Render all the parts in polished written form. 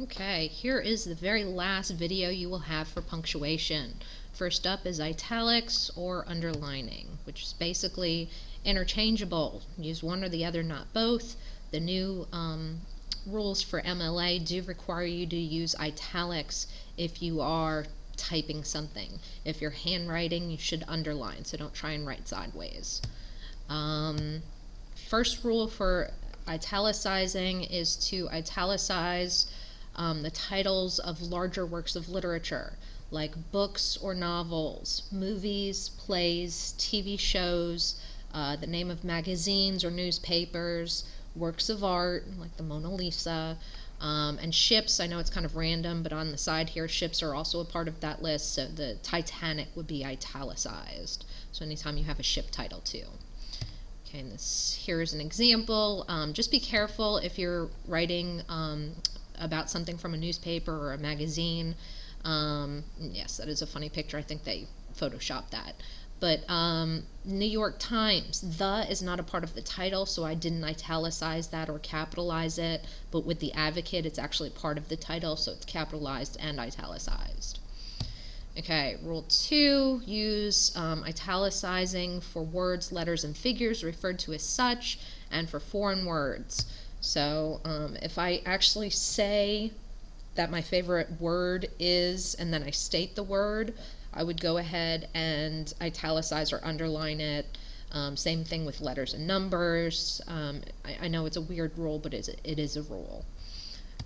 Okay, here is the very last video you will have for punctuation. First up is italics or underlining, which is basically interchangeable. Use one or the other, not both. The new rules for MLA do require you to use italics if you are typing something. If you're handwriting, you should underline, so don't try and write sideways. First rule for italicizing is to italicize the titles of larger works of literature, like books or novels, movies, plays, TV shows, the name of magazines or newspapers, works of art, like the Mona Lisa, and ships. I know it's kind of random, but on the side here, ships are also a part of that list, so the Titanic would be italicized. So anytime you have a ship title too. Okay, and here's an example. Just be careful if you're writing about something from a newspaper or a magazine. Yes, that is a funny picture. I think they photoshopped that. But New York Times, the is not a part of the title, so I didn't italicize that or capitalize it. But with the Advocate, it's actually part of the title, so it's capitalized and italicized. Okay, rule 2, use italicizing for words, letters, and figures referred to as such, and for foreign words. So if I actually say that my favorite word is, and then I state the word, I would go ahead and italicize or underline it. Same thing with letters and numbers. I know it's a weird rule, but it is a rule.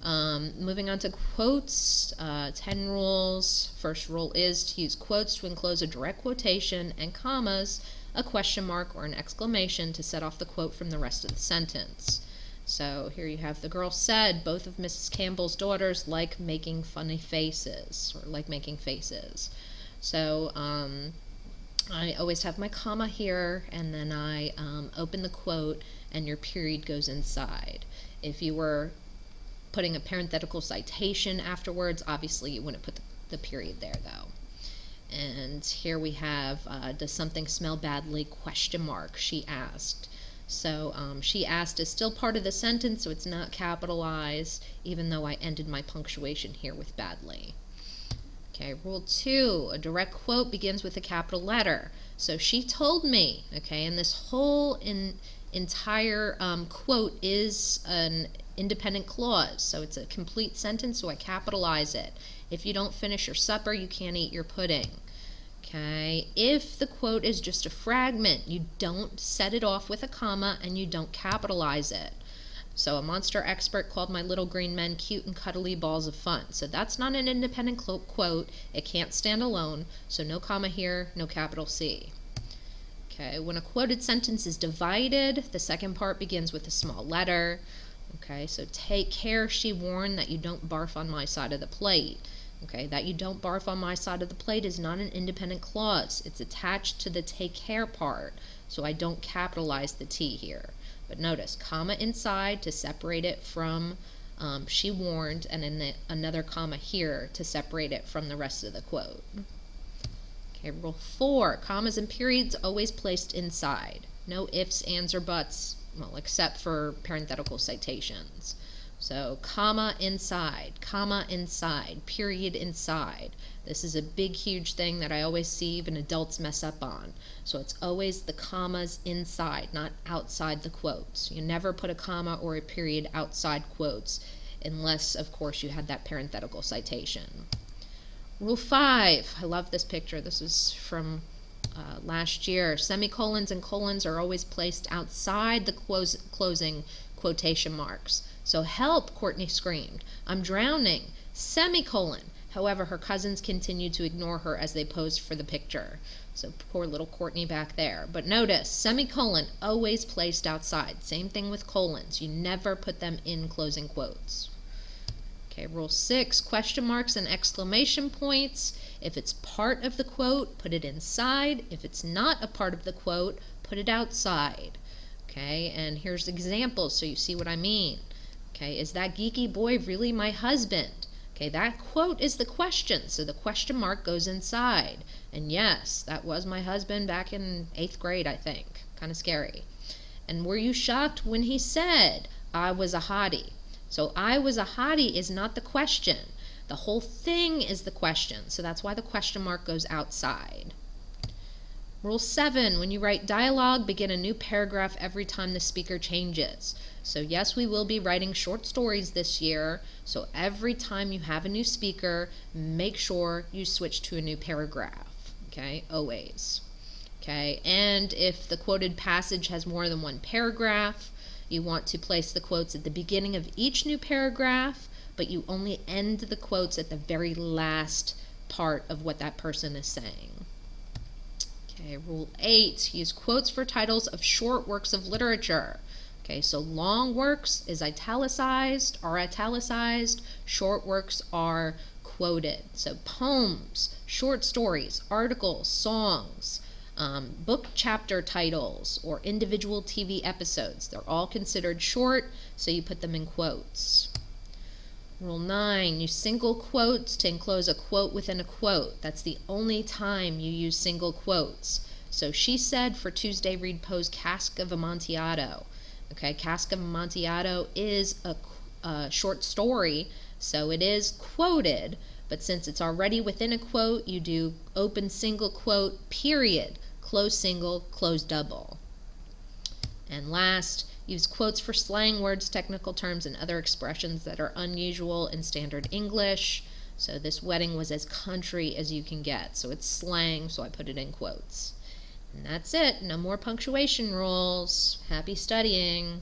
Moving on to quotes, 10 rules. First rule is to use quotes to enclose a direct quotation and commas, a question mark, or an exclamation to set off the quote from the rest of the sentence. So here you have, the girl said both of Mrs. Campbell's daughters like making funny faces, or like making faces. So I always have my comma here, and then I open the quote, and your period goes inside. If you were putting a parenthetical citation afterwards, obviously you wouldn't put the period there though. And here we have, does something smell badly, question mark, she asked. So she asked is still part of the sentence, so it's not capitalized, even though I ended my punctuation here with badly. Okay, rule 2, a direct quote begins with a capital letter. So she told me, okay, and this whole entire quote is an independent clause, so it's a complete sentence, so I capitalize it. If you don't finish your supper, you can't eat your pudding. Okay, if the quote is just a fragment, you don't set it off with a comma and you don't capitalize it. So a monster expert called my little green men cute and cuddly balls of fun. So that's not an independent quote. It can't stand alone, so no comma here, no capital C. Okay, when a quoted sentence is divided, the second part begins with a small letter. Okay, so take care, she warned, that you don't barf on my side of the plate. Okay, that you don't barf on my side of the plate is not an independent clause. It's attached to the take care part, so I don't capitalize the T here. But notice, comma inside to separate it from she warned, and then another comma here to separate it from the rest of the quote. Okay, rule 4, commas and periods always placed inside. No ifs, ands, or buts, well, except for parenthetical citations. So comma inside, period inside. This is a big, huge thing that I always see even adults mess up on. So it's always the commas inside, not outside the quotes. You never put a comma or a period outside quotes, unless, of course, you had that parenthetical citation. Rule 5, I love this picture. This is from last year. Semicolons and colons are always placed outside the closing quotation marks. So help, Courtney screamed. I'm drowning. Semicolon. However, her cousins continued to ignore her as they posed for the picture. So poor little Courtney back there. But notice, semicolon always placed outside. Same thing with colons. You never put them in closing quotes. Okay, rule 6, question marks and exclamation points. If it's part of the quote, put it inside. If it's not a part of the quote, put it outside. Okay, and here's examples so you see what I mean. Okay, is that geeky boy really my husband? Okay, that quote is the question, so the question mark goes inside. And yes, that was my husband back in 8th grade, I think. Kind of scary. And were you shocked when he said, I was a hottie? So I was a hottie is not the question. The whole thing is the question. So that's why the question mark goes outside. Rule 7, when you write dialogue, begin a new paragraph every time the speaker changes. So yes, we will be writing short stories this year. So every time you have a new speaker, make sure you switch to a new paragraph. Okay, always. Okay, and if the quoted passage has more than one paragraph, you want to place the quotes at the beginning of each new paragraph, but you only end the quotes at the very last part of what that person is saying. Okay, rule 8, use quotes for titles of short works of literature. Okay, so long works is italicized, are italicized, short works are quoted. So poems, short stories, articles, songs, book chapter titles, or individual TV episodes, they're all considered short, so you put them in quotes. Rule 9, use single quotes to enclose a quote within a quote. That's the only time you use single quotes. So she said for Tuesday read Poe's Cask of Amontillado. Okay, Cask of Amontillado is a short story, so it is quoted, but since it's already within a quote, you do open single quote, period, close single, close double. And last, use quotes for slang words, technical terms, and other expressions that are unusual in standard English. So this wedding was as country as you can get. So it's slang, so I put it in quotes. And that's it. No more punctuation rules. Happy studying.